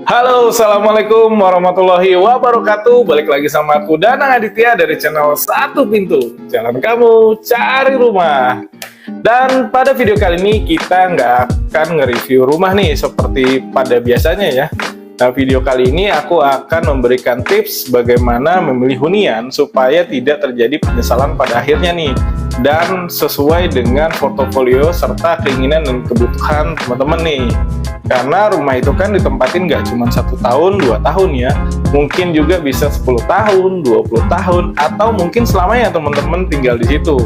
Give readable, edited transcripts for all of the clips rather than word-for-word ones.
Halo, assalamualaikum warahmatullahi wabarakatuh. Balik lagi sama aku Danang Aditya dari channel Satu Pintu. Jalan kamu cari rumah. Dan pada video kali ini kita nggak akan nge-review rumah nih seperti pada biasanya ya. Nah, video kali ini aku akan memberikan tips bagaimana memilih hunian supaya tidak terjadi penyesalan pada akhirnya nih, dan sesuai dengan portofolio serta keinginan dan kebutuhan teman-teman nih. Karena rumah itu kan ditempatin nggak cuma 1 tahun, 2 tahun ya, mungkin juga bisa 10 tahun, 20 tahun, atau mungkin selamanya teman-teman tinggal di situ.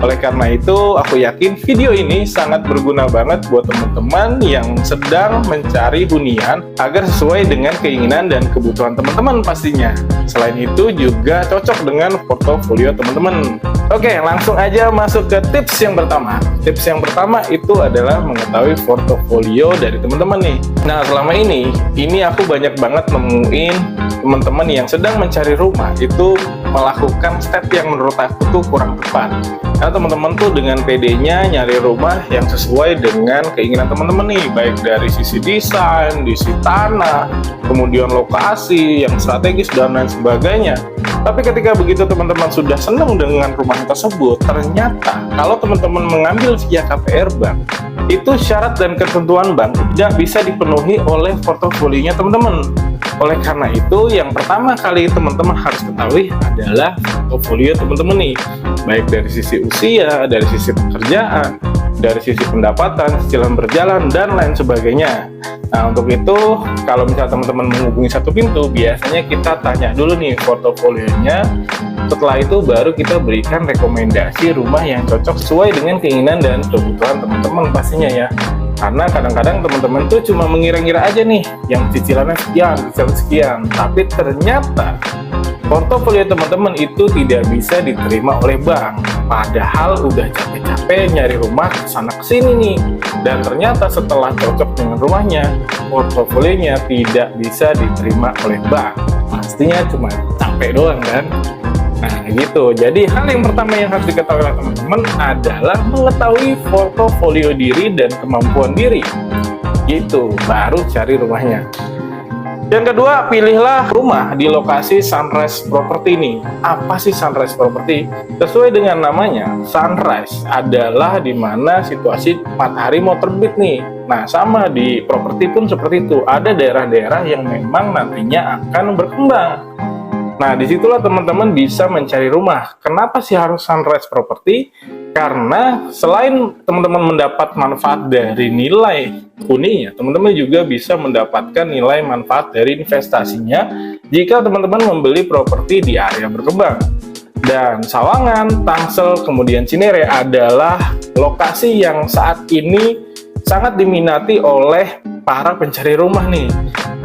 Oleh karena itu, aku yakin video ini sangat berguna banget buat teman-teman yang sedang mencari hunian agar sesuai dengan keinginan dan kebutuhan teman-teman pastinya. Selain itu juga cocok dengan portofolio teman-teman. Oke, langsung aja masuk ke tips yang pertama. Tips yang pertama itu adalah mengetahui portofolio dari teman-teman nih. Nah, selama ini aku banyak banget nemuin teman-teman yang sedang mencari rumah itu melakukan step yang menurut aku tuh kurang tepat. Nah, teman-teman tuh dengan PD-nya nyari rumah yang sesuai dengan keinginan teman-teman nih, baik dari sisi desain, sisi tanah, kemudian lokasi yang strategis dan lain sebagainya. Tapi ketika begitu teman-teman sudah senang dengan rumah tersebut, ternyata kalau teman-teman mengambil via KPR Bank, itu syarat dan ketentuan bank tidak bisa dipenuhi oleh portofolionya teman-teman. Oleh karena itu, yang pertama kali teman-teman harus ketahui adalah portofolio teman-teman nih, baik dari sisi usia, dari sisi pekerjaan, dari sisi pendapatan, cicilan berjalan, dan lain sebagainya. Nah, untuk itu, kalau misalnya teman-teman menghubungi Satu Pintu, biasanya kita tanya dulu nih portofolionya. Setelah itu baru kita berikan rekomendasi rumah yang cocok sesuai dengan keinginan dan kebutuhan teman-teman pastinya ya. Karena kadang-kadang teman-teman tuh cuma mengira-ngira aja nih, yang cicilannya sekian, cicilan sekian, tapi ternyata portofolio teman-teman itu tidak bisa diterima oleh bank. Padahal udah capek-capek nyari rumah kesana kesini nih, dan ternyata setelah cocok dengan rumahnya, portofolionya tidak bisa diterima oleh bank. Pastinya cuma capek doang kan? Nah gitu, jadi hal yang pertama yang harus diketahui oleh teman-teman adalah mengetahui portofolio diri dan kemampuan diri. Gitu, baru cari rumahnya. Yang kedua, pilihlah rumah di lokasi sunrise property nih. Apa sih sunrise property? Sesuai dengan namanya, sunrise adalah dimana situasi matahari mau terbit nih. Nah, sama di properti pun seperti itu. Ada daerah-daerah yang memang nantinya akan berkembang. Nah, disitulah teman-teman bisa mencari rumah. Kenapa sih harus sunrise property? Karena selain teman-teman mendapat manfaat dari nilai huninya, teman-teman juga bisa mendapatkan nilai manfaat dari investasinya jika teman-teman membeli properti di area berkembang. Dan Sawangan, Tangsel, kemudian Cinere adalah lokasi yang saat ini sangat diminati oleh para pencari rumah nih.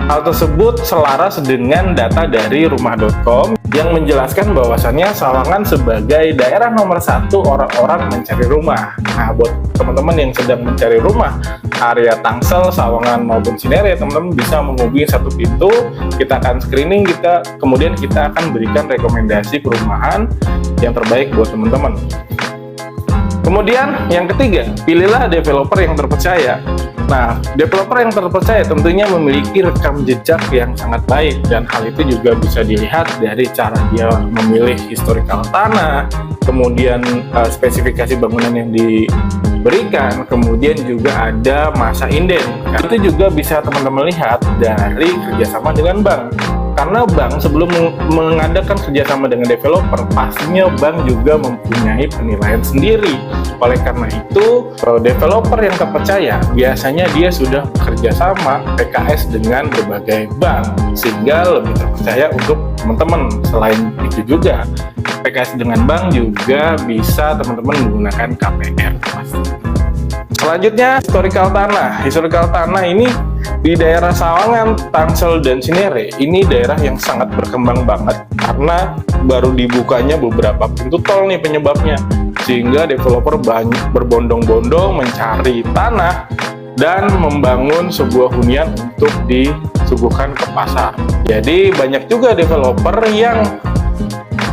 Hal tersebut selaras dengan data dari rumah.com yang menjelaskan bahwasannya Sawangan sebagai daerah nomor 1 orang-orang mencari rumah. Nah, buat teman-teman yang sedang mencari rumah area Tangsel, Sawangan maupun Cinere, teman-teman bisa menghubungi Satu Pintu. Kita akan screening, kemudian kita akan berikan rekomendasi perumahan yang terbaik buat teman-teman. Kemudian yang ketiga, pilihlah developer yang terpercaya. Nah, developer yang terpercaya tentunya memiliki rekam jejak yang sangat baik, dan hal itu juga bisa dilihat dari cara dia memilih historical tanah, kemudian spesifikasi bangunan yang diberikan, kemudian juga ada masa inden. Itu juga bisa teman-teman lihat dari kerjasama dengan bank. Karena bank sebelum mengadakan kerjasama dengan developer, pastinya bank juga mempunyai penilaian sendiri. Oleh karena itu, developer yang terpercaya biasanya dia sudah bekerja sama PKS dengan berbagai bank, sehingga lebih terpercaya untuk teman-teman. Selain itu juga, PKS dengan bank juga bisa teman-teman menggunakan KPR. Selanjutnya, historical tanah. Historical tanah ini di daerah Sawangan, Tangsel, dan Cinere, ini daerah yang sangat berkembang banget karena baru dibukanya beberapa pintu tol nih penyebabnya, sehingga developer banyak berbondong-bondong mencari tanah dan membangun sebuah hunian untuk disuguhkan ke pasar. Jadi banyak juga developer yang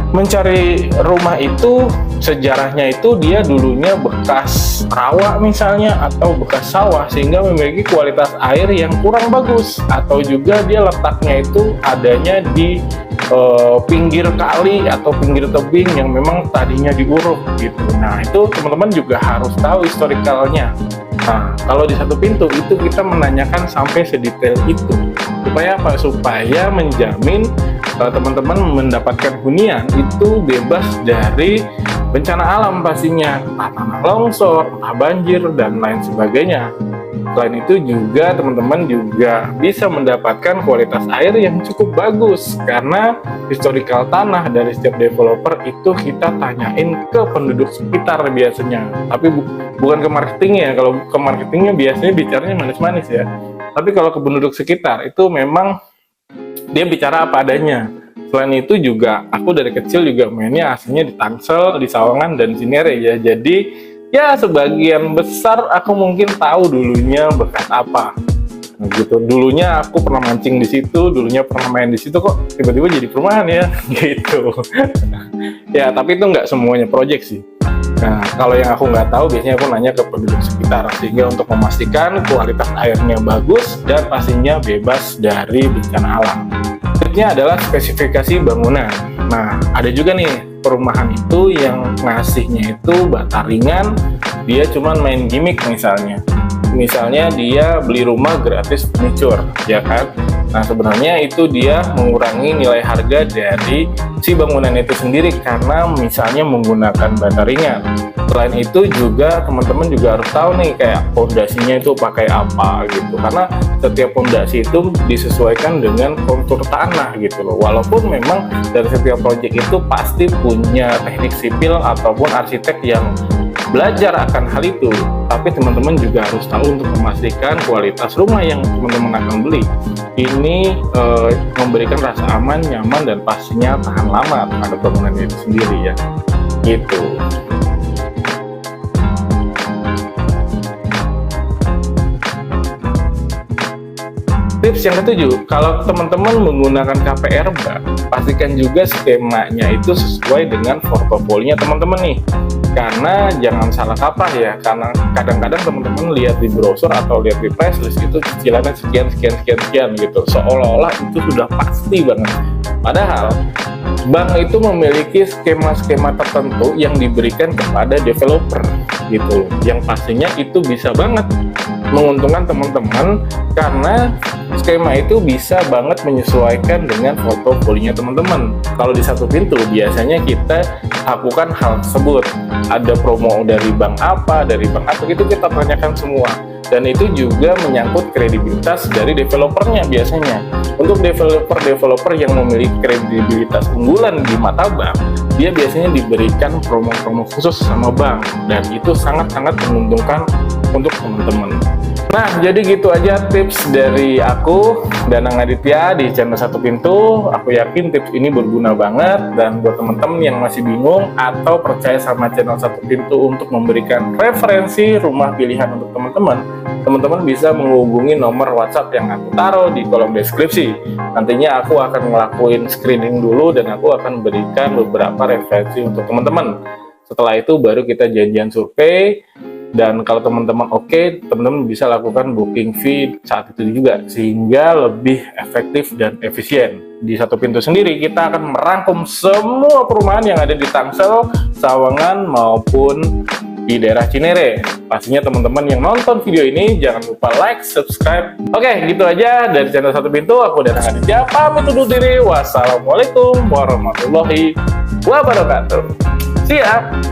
mencari rumah itu sejarahnya itu dia dulunya bekas rawa misalnya atau bekas sawah sehingga memiliki kualitas air yang kurang bagus, atau juga dia letaknya itu adanya di pinggir kali atau pinggir tebing yang memang tadinya diuruk gitu. Nah, itu teman-teman juga harus tahu historikalnya. Nah, kalau di Satu Pintu itu kita menanyakan sampai sedetail itu. Supaya apa? Supaya menjamin teman-teman mendapatkan hunian itu bebas dari bencana alam pastinya, entah tanah longsor, entah banjir, dan lain sebagainya. Selain itu juga teman-teman juga bisa mendapatkan kualitas air yang cukup bagus, karena historical tanah dari setiap developer itu kita tanyain ke penduduk sekitar biasanya. Tapi bukan ke marketingnya. Kalau ke marketingnya biasanya bicaranya manis-manis ya. Tapi kalau ke penduduk sekitar itu memang dia bicara apa adanya. Selain itu juga aku dari kecil juga mainnya aslinya di Tangsel, di Sawangan, dan Cinere ya. Jadi ya sebagian besar aku mungkin tahu dulunya bekas apa. Nah, gitu. Dulunya aku pernah mancing di situ, dulunya pernah main di situ, kok tiba-tiba jadi perumahan ya, gitu. Ya, tapi itu nggak semuanya proyek sih. Nah, kalau yang aku nggak tahu, biasanya aku nanya ke penduduk sekitar, sehingga untuk memastikan kualitas airnya bagus dan pastinya bebas dari bencana alam. Berikutnya adalah spesifikasi bangunan. Nah, ada juga nih perumahan itu yang ngasihnya itu bata ringan, dia cuman main gimmick misalnya. Misalnya dia beli rumah gratis furniture, ya kan? Nah, sebenarnya itu dia mengurangi nilai harga dari si bangunan itu sendiri karena misalnya menggunakan bata ringan. Selain itu juga teman-teman juga harus tahu nih kayak pondasinya itu pakai apa gitu, karena setiap pondasi itu disesuaikan dengan kontur tanah gitu loh. Walaupun memang dari setiap proyek itu pasti punya teknik sipil ataupun arsitek yang belajar akan hal itu, tapi teman-teman juga harus tahu untuk memastikan kualitas rumah yang teman-teman akan beli ini memberikan rasa aman, nyaman, dan pastinya tahan lama terhadap bangunan itu sendiri ya, gitu. Tips yang ketujuh, kalau teman-teman menggunakan KPR Bank, pastikan juga skemanya itu sesuai dengan portofolionya teman-teman nih. Karena jangan salah kaprah ya, karena kadang-kadang teman-teman lihat di browser atau lihat di price list itu cicilannya sekian gitu, seolah-olah itu sudah pasti banget. Padahal bank itu memiliki skema-skema tertentu yang diberikan kepada developer gitu, yang pastinya itu bisa banget menguntungkan teman-teman karena skema itu bisa banget menyesuaikan dengan portofolionya teman-teman. Kalau di Satu Pintu biasanya kita lakukan hal tersebut. Ada promo dari bank apa, itu kita tanyakan semua. Dan itu juga menyangkut kredibilitas dari developernya biasanya. Untuk developer yang memiliki kredibilitas unggulan di mata bank, dia biasanya diberikan promo-promo khusus sama bank, dan itu sangat-sangat menguntungkan untuk teman-teman. Nah, jadi gitu aja tips dari aku, Danang Aditya, di channel Satu Pintu. Aku yakin tips ini berguna banget, dan buat teman-teman yang masih bingung atau percaya sama channel Satu Pintu untuk memberikan referensi rumah pilihan untuk teman-teman bisa menghubungi nomor WhatsApp yang aku taruh di kolom deskripsi. Nantinya aku akan ngelakuin screening dulu dan aku akan berikan beberapa referensi untuk teman-teman. Setelah itu baru kita janjian survei. Dan kalau teman-teman oke, teman-teman bisa lakukan booking fee saat itu juga, sehingga lebih efektif dan efisien. Di Satu Pintu sendiri, kita akan merangkum semua perumahan yang ada di Tangsel, Sawangan, maupun di daerah Cinere. Pastinya teman-teman yang nonton video ini, jangan lupa like, subscribe. Oke, gitu aja dari channel Satu Pintu. Aku Danang Aditya, pamit undur diri. Wassalamualaikum warahmatullahi wabarakatuh. Siap.